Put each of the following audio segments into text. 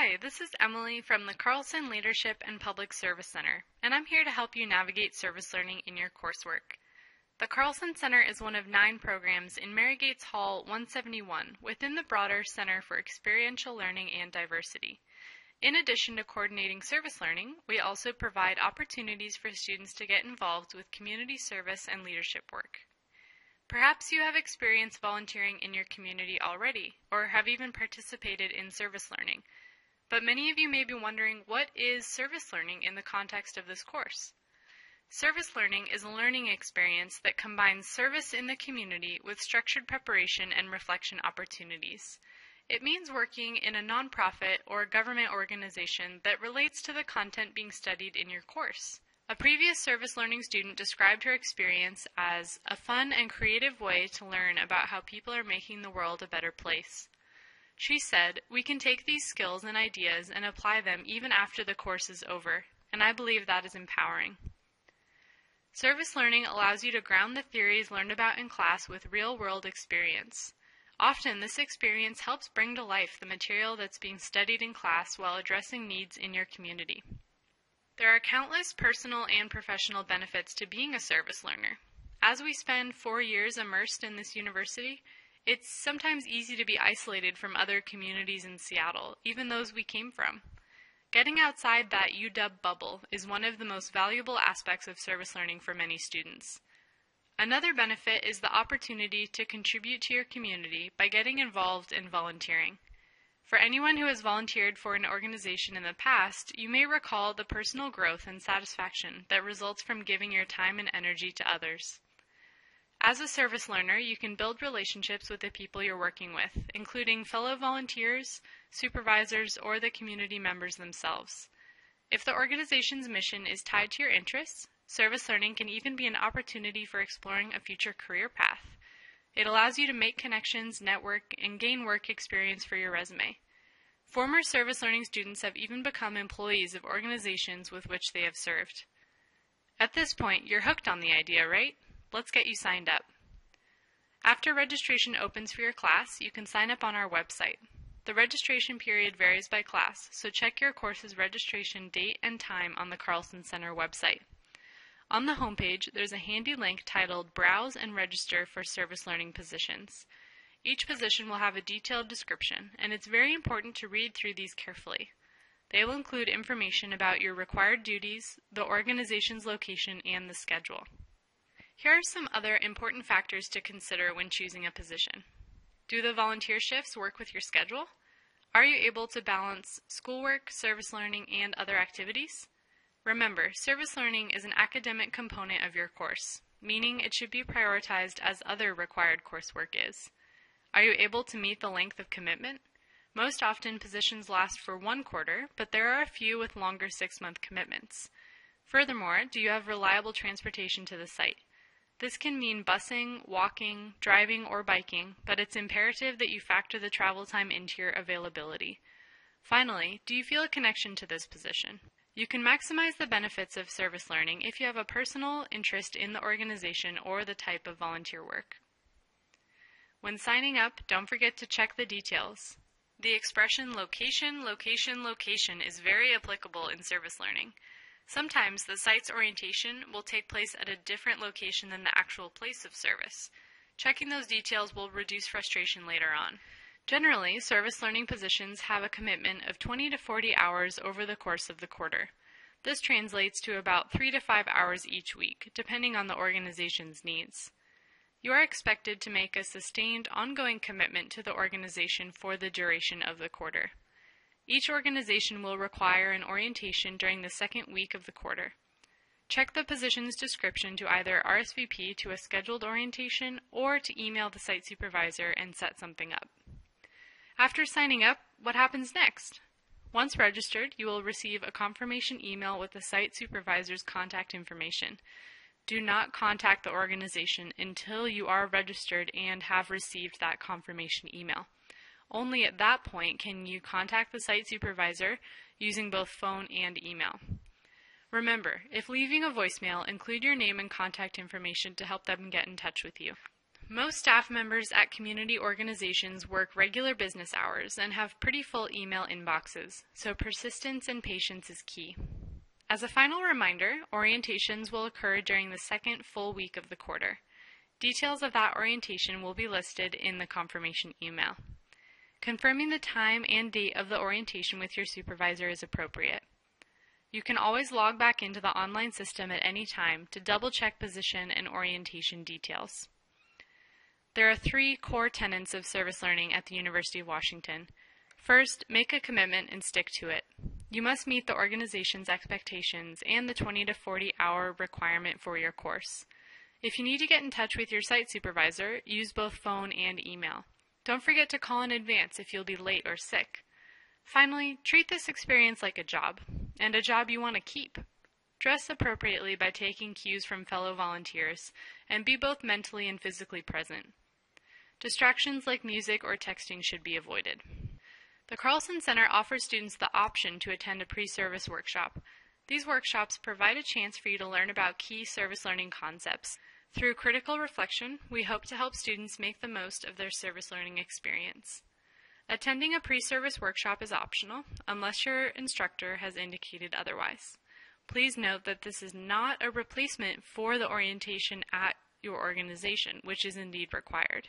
Hi, this is Emily from the Carlson Leadership and Public Service Center, and I'm here to help you navigate service learning in your coursework. The Carlson Center is one of 9 programs in Mary Gates Hall 171 within the broader Center for Experiential Learning and Diversity. In addition to coordinating service learning, we also provide opportunities for students to get involved with community service and leadership work. Perhaps you have experience volunteering in your community already, or have even participated in service learning. But many of you may be wondering, what is service learning in the context of this course? Service learning is a learning experience that combines service in the community with structured preparation and reflection opportunities. It means working in a nonprofit or government organization that relates to the content being studied in your course. A previous service learning student described her experience as a fun and creative way to learn about how people are making the world a better place. She said, "We can take these skills and ideas and apply them even after the course is over, and I believe that is empowering." Service learning allows you to ground the theories learned about in class with real-world experience. Often, this experience helps bring to life the material that's being studied in class while addressing needs in your community. There are countless personal and professional benefits to being a service learner. As we spend 4 years immersed in this university, it's sometimes easy to be isolated from other communities in Seattle, even those we came from. Getting outside that UW bubble is one of the most valuable aspects of service learning for many students. Another benefit is the opportunity to contribute to your community by getting involved in volunteering. For anyone who has volunteered for an organization in the past, you may recall the personal growth and satisfaction that results from giving your time and energy to others. As a service learner, you can build relationships with the people you're working with, including fellow volunteers, supervisors, or the community members themselves. If the organization's mission is tied to your interests, service learning can even be an opportunity for exploring a future career path. It allows you to make connections, network, and gain work experience for your resume. Former service learning students have even become employees of organizations with which they have served. At this point, you're hooked on the idea, right? Let's get you signed up. After registration opens for your class, you can sign up on our website. The registration period varies by class, so check your course's registration date and time on the Carlson Center website. On the homepage, there's a handy link titled Browse and Register for Service Learning Positions. Each position will have a detailed description, and it's very important to read through these carefully. They will include information about your required duties, the organization's location, and the schedule. Here are some other important factors to consider when choosing a position. Do the volunteer shifts work with your schedule? Are you able to balance schoolwork, service learning, and other activities? Remember, service learning is an academic component of your course, meaning it should be prioritized as other required coursework is. Are you able to meet the length of commitment? Most often, positions last for 1 quarter, but there are a few with longer 6-month commitments. Furthermore, do you have reliable transportation to the site? This can mean busing, walking, driving, or biking, but it's imperative that you factor the travel time into your availability. Finally, do you feel a connection to this position? You can maximize the benefits of service learning if you have a personal interest in the organization or the type of volunteer work. When signing up, don't forget to check the details. The expression location, location, location is very applicable in service learning. Sometimes the site's orientation will take place at a different location than the actual place of service. Checking those details will reduce frustration later on. Generally, service learning positions have a commitment of 20 to 40 hours over the course of the quarter. This translates to about 3 to 5 hours each week, depending on the organization's needs. You are expected to make a sustained, ongoing commitment to the organization for the duration of the quarter. Each organization will require an orientation during the 2nd week of the quarter. Check the position's description to either RSVP to a scheduled orientation or to email the site supervisor and set something up. After signing up, what happens next? Once registered, you will receive a confirmation email with the site supervisor's contact information. Do not contact the organization until you are registered and have received that confirmation email. Only at that point can you contact the site supervisor using both phone and email. Remember, if leaving a voicemail, include your name and contact information to help them get in touch with you. Most staff members at community organizations work regular business hours and have pretty full email inboxes, so persistence and patience is key. As a final reminder, orientations will occur during the second full week of the quarter. Details of that orientation will be listed in the confirmation email. Confirming the time and date of the orientation with your supervisor is appropriate. You can always log back into the online system at any time to double-check position and orientation details. There are 3 core tenets of service learning at the University of Washington. First, make a commitment and stick to it. You must meet the organization's expectations and the 20 to 40 hour requirement for your course. If you need to get in touch with your site supervisor, use both phone and email. Don't forget to call in advance if you'll be late or sick. Finally, treat this experience like a job, and a job you want to keep. Dress appropriately by taking cues from fellow volunteers, and be both mentally and physically present. Distractions like music or texting should be avoided. The Carlson Center offers students the option to attend a pre-service workshop. These workshops provide a chance for you to learn about key service learning concepts. Through critical reflection, we hope to help students make the most of their service learning experience. Attending a pre-service workshop is optional, unless your instructor has indicated otherwise. Please note that this is not a replacement for the orientation at your organization, which is indeed required.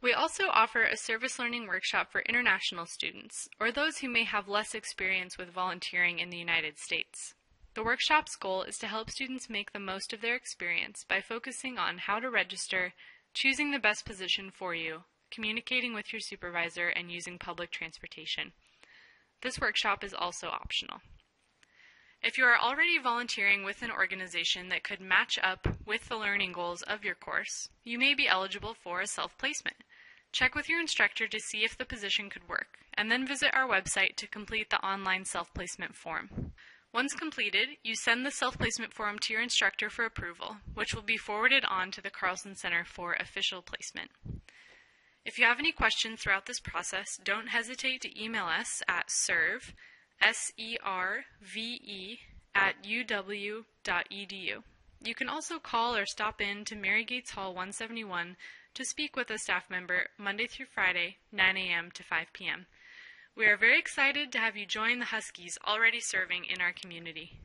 We also offer a service learning workshop for international students, or those who may have less experience with volunteering in the United States. The workshop's goal is to help students make the most of their experience by focusing on how to register, choosing the best position for you, communicating with your supervisor, and using public transportation. This workshop is also optional. If you are already volunteering with an organization that could match up with the learning goals of your course, you may be eligible for a self-placement. Check with your instructor to see if the position could work, and then visit our website to complete the online self-placement form. Once completed, you send the self-placement form to your instructor for approval, which will be forwarded on to the Carlson Center for official placement. If you have any questions throughout this process, don't hesitate to email us at serve, S-E-R-V-E, @uw.edu. You can also call or stop in to Mary Gates Hall 171 to speak with a staff member Monday through Friday, 9 a.m. to 5 p.m. We are very excited to have you join the Huskies already serving in our community.